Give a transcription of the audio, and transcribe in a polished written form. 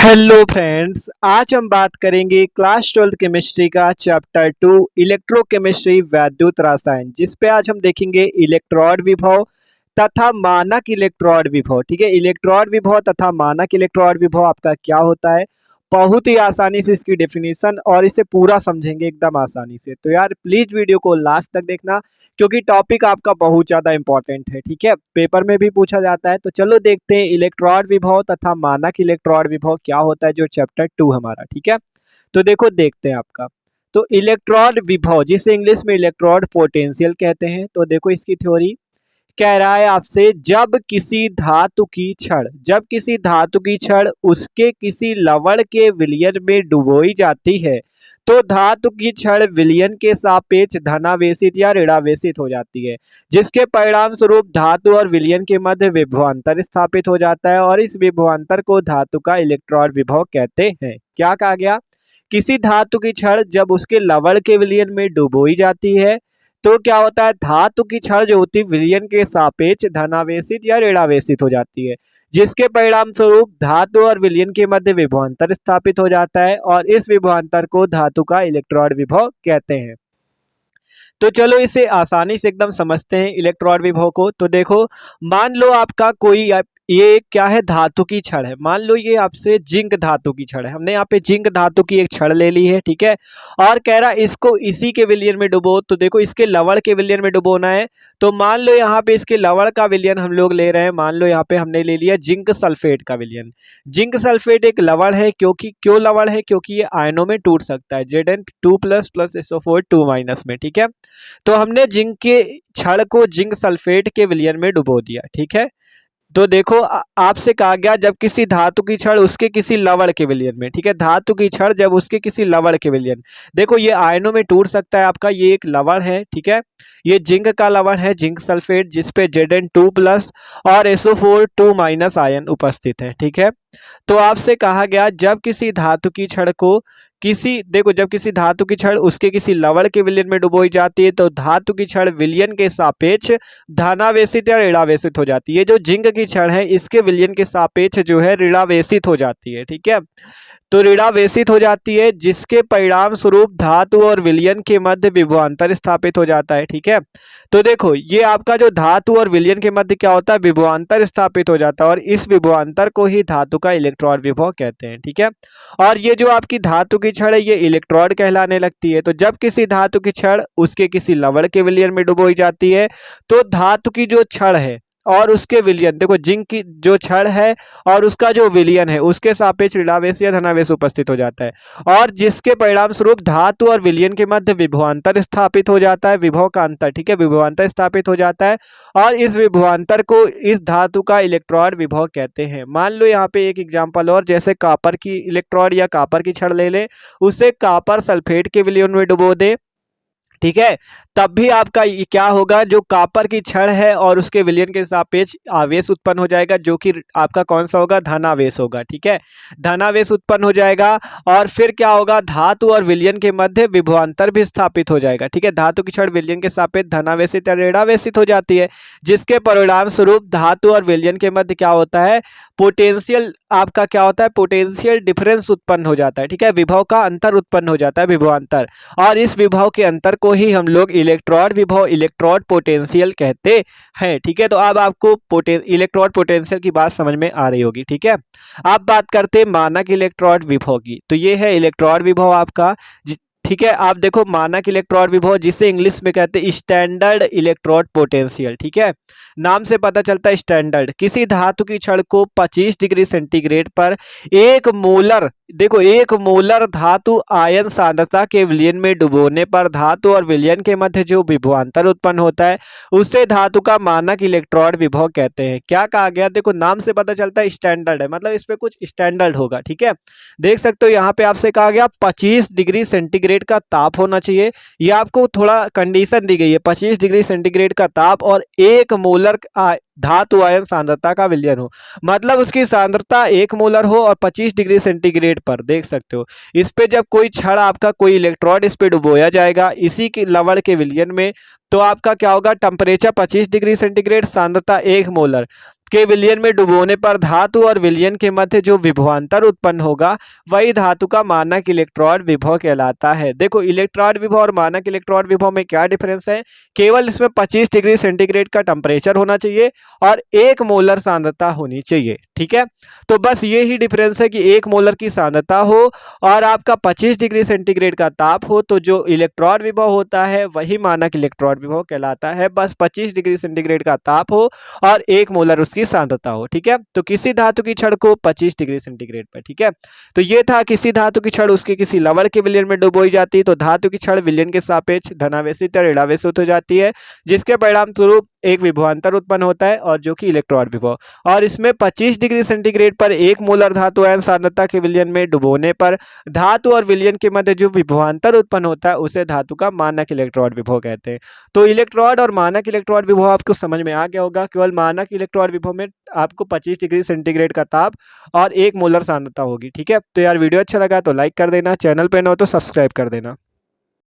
Hello friends, आज हम बात करेंगे क्लास 12 केमिस्ट्री का चैप्टर 2 इलेक्ट्रोकेमिस्ट्री वैद्युत रसायन, जिस पे आज हम देखेंगे इलेक्ट्रोड विभव तथा मानक इलेक्ट्रोड विभव। ठीक है, इलेक्ट्रोड विभव तथा मानक इलेक्ट्रोड विभव आपका क्या होता है, बहुत ही आसानी से इसकी डेफिनेशन और इसे पूरा समझेंगे एकदम आसानी से। तो यार प्लीज वीडियो को लास्ट तक देखना, क्योंकि टॉपिक आपका बहुत ज्यादा इंपॉर्टेंट है। ठीक है, पेपर में भी पूछा जाता है। तो चलो देखते हैं इलेक्ट्रोड विभव तथा मानक इलेक्ट्रोड विभव क्या होता है, जो चैप्टर 2 हमारा। ठीक है, तो देखो देखते हैं आपका। तो इलेक्ट्रोड विभव, जिसे इंग्लिश में इलेक्ट्रोड पोटेंशियल कहते हैं, तो देखो इसकी थ्योरी कह रहा है आपसे, जब किसी धातु की छड़ उसके किसी लवण के विलयन में डुबोई जाती है, तो धातु की छड़ विलयन के सापेक्ष धनावेशित या ऋणावेशित हो जाती है, जिसके परिणाम स्वरूप धातु और विलयन के मध्य विभवांतर स्थापित हो जाता है, और इस विभवांतर को धातु का इलेक्ट्रोड विभव कहते हैं। क्या कहा गया? किसी धातु की छड़ जब उसके लवण के विलयन में डुबोई जाती है, तो क्या होता है, धातु की छड़ जो होती है विलयन के सापेक्ष धनावेशित या ऋणावेशित हो जाती है, जिसके परिणाम स्वरूप धातु और विलयन के मध्य विभवांतर स्थापित हो जाता है, और इस विभवांतर को धातु का इलेक्ट्रोड विभव कहते हैं। तो चलो इसे आसानी से एकदम समझते हैं इलेक्ट्रोड विभव को। तो देखो, मान लो आपका कोई ये क्या है, धातु की छड़ है। मान लो ये आपसे जिंक धातु की छड़ है, हमने यहाँ पे जिंक धातु की एक छड़ ले ली है। ठीक है, और कह रहा इसको इसी के विलयन में डुबो। तो देखो इसके लवण के विलयन में डुबोना है। तो मान लो यहाँ पे इसके लवण का विलयन हम लोग ले रहे हैं, मान लो यहाँ पे हमने ले लिया जिंक सल्फेट का विलयन। जिंक सल्फेट एक लवण है, क्यों लवण है? क्योंकि ये आयनों में टूट सकता है, Zn2 plus plus SO4 2 minus में। ठीक है, तो हमने जिंक के छड़ को जिंक सल्फेट के विलयन में डुबो दिया। ठीक है, तो देखो आपसे कहा गया जब किसी धातु की छड़ उसके किसी लवण के विलयन में, ठीक है, धातु की छड़ जब उसके किसी लवण के विलयन, देखो ये आयनों में टूट सकता है आपका, ये एक लवण है। ठीक है, ये जिंक का लवण है, जिंक सल्फेट, जिसपे Zn2 प्लस और SO4 2 माइनस आयन उपस्थित है। ठीक है, तो आपसे कहा गया जब किसी धातु की छड़ को जब किसी धातु की छड़ उसके किसी लवण के विलयन में डुबोई जाती है, तो धातु की छड़ विलयन के सापेक्ष धनावेशित या ऋणावेशित हो जाती है। जो जिंक की छड़ है इसके विलयन के सापेक्ष जो है ऋणावेशित हो जाती है। ठीक है, तो ऋणावेशित हो जाती है, जिसके परिणाम स्वरूप धातु और विलयन के मध्य विभवांतर स्थापित हो जाता है। ठीक है, तो देखो ये आपका जो धातु और विलयन के मध्य क्या होता है, विभवांतर स्थापित हो जाता है, और इस विभवांतर को ही धातु का इलेक्ट्रोड विभव कहते हैं। ठीक है, और ये जो आपकी धातु की छड़ है ये इलेक्ट्रोड कहलाने लगती है। तो जब किसी धातु की छड़ उसके किसी लवण के विलयन में डुबोई जाती है, तो धातु की जो छड़ है और उसके विलयन, देखो जिंक की जो छड़ है और उसका जो विलयन है उसके सापेक्ष ऋणावेश या धनावेश उपस्थित हो जाता है, और जिसके परिणाम स्वरूप धातु और विलयन के मध्य विभवांतर स्थापित हो जाता है, विभव का अंतर। ठीक है, विभवांतर स्थापित हो जाता है, और इस विभवांतर को इस धातु का इलेक्ट्रोड विभव कहते हैं। मान लो यहाँ पे एक एग्जांपल और, जैसे कॉपर की इलेक्ट्रोड या कॉपर की छड़ ले ले, उसे कॉपर सल्फेट के विलयन में डुबो दे। ठीक है, तब भी आपका ये क्या होगा, जो कॉपर की छड़ है और उसके विलयन के सापेक्ष आवेश उत्पन्न हो जाएगा, जो कि आपका कौन सा होगा, धनावेश होगा। ठीक है, धनावेश उत्पन्न हो जाएगा, और फिर क्या होगा, धातु और विलयन के मध्य विभवांतर भी स्थापित हो जाएगा। ठीक है, धातु की छड़ विलयन के सापेक्ष धनावेशित या ऋणावेशित हो जाती है, जिसके परिणाम स्वरूप धातु और विलयन के मध्य क्या होता है, पोटेंशियल आपका क्या होता है, पोटेंशियल डिफरेंस उत्पन्न हो जाता है। ठीक है, विभव का अंतर उत्पन्न हो जाता है, विभवांतर, और इस विभव के अंतर को ही हम लोग इलेक्ट्रोड विभव, इलेक्ट्रोड पोटेंशियल कहते हैं। ठीक है, तो अब आपको इलेक्ट्रोड पोटेंशियल की बात समझ में आ रही होगी। ठीक है, अब बात करते हैं मानक इलेक्ट्रोड विभव की। तो ये है इलेक्ट्रोड विभव आपका। ठीक है, आप देखो मानक इलेक्ट्रोड विभव, जिसे इंग्लिश में कहते हैं स्टैंडर्ड इलेक्ट्रोड पोटेंशियल। ठीक है, नाम से पता चलता है स्टैंडर्ड। किसी धातु की छड़ को 25 डिग्री सेंटीग्रेड पर एक मोलर, देखो एक मोलर धातु आयन सांद्रता के विलयन में डुबोने पर धातु और विलयन के मध्य जो विभवांतर उत्पन्न होता है, उसे धातु का मानक इलेक्ट्रोड विभव कहते हैं। क्या कहा गया, देखो नाम से पता चलता है स्टैंडर्ड है, मतलब इस पे कुछ स्टैंडर्ड होगा। ठीक है, देख सकते हो यहाँ पे आपसे कहा गया 25 डिग्री सेंटीग्रेड का ताप होना चाहिए, ये आपको थोड़ा कंडीशन दी गई है, 25 डिग्री सेंटीग्रेड का ताप और एक मोलर धातु आयन सांद्रता का विलयन हो, मतलब उसकी सांद्रता 1 मोलर हो और 25 डिग्री सेंटीग्रेड पर। देख सकते हो इस पे जब कोई छड़ आपका कोई इलेक्ट्रोड इस पे डुबोया जाएगा इसी के लवण के विलयन में, तो आपका क्या होगा, टेम्परेचर 25 डिग्री सेंटीग्रेड, सांद्रता 1 मोलर। के विलयन में डुबोने पर धातु और विलयन के मध्य जो विभवांतर उत्पन्न होगा वही धातु का मानक इलेक्ट्रॉन विभव कहलाता है। देखो इलेक्ट्रॉन विभव और मानक इलेक्ट्रॉन विभव में क्या डिफरेंस है, केवल इसमें 25 डिग्री सेंटीग्रेड का टेम्परेचर होना चाहिए और 1 मोलर सांद्रता होनी चाहिए। ठीक है, तो बस ये ही डिफरेंस है कि 1 मोलर की सांद्रता हो और आपका 25 डिग्री सेंटीग्रेड का ताप हो, तो जो इलेक्ट्रॉन विभव होता है वही मानक इलेक्ट्रॉन विभव कहलाता है। बस 25 डिग्री सेंटीग्रेड का ताप हो और 1 मोलर उसकी सांद्रता हो। ठीक है, तो किसी धातु की छड़ को 25 डिग्री सेंटीग्रेड पर। ठीक है, तो ये था किसी धातु की छड़ उसके किसी लवण के विलयन में डुबोई जाती है तो धातु की छड़ विलयन के सापेक्ष धनावेशित या ऋणावेशित हो जाती है, जिसके परिणाम स्वरूप एक विभवांतर उत्पन्न होता है और जो कि इलेक्ट्रॉन विभव। और इसमें 25 डिग्री सेंटीग्रेड पर 1 मोलर धातु आयन सांद्रता के विलयन में डुबोने पर धातु और विलयन के मध्य जो विभवांतर उत्पन्न होता है उसे धातु का मानक इलेक्ट्रॉन विभव कहते हैं। तो इलेक्ट्रॉन और मानक इलेक्ट्रॉन विभव आपको समझ में आ गया होगा। केवल मानक इलेक्ट्रॉन विभव में आपको 25 डिग्री सेंटीग्रेड का ताप और 1 मोलर सांद्रता होगी। ठीक है, तो यार वीडियो अच्छा लगा तो लाइक कर देना, चैनल पे न हो तो सब्सक्राइब कर देना।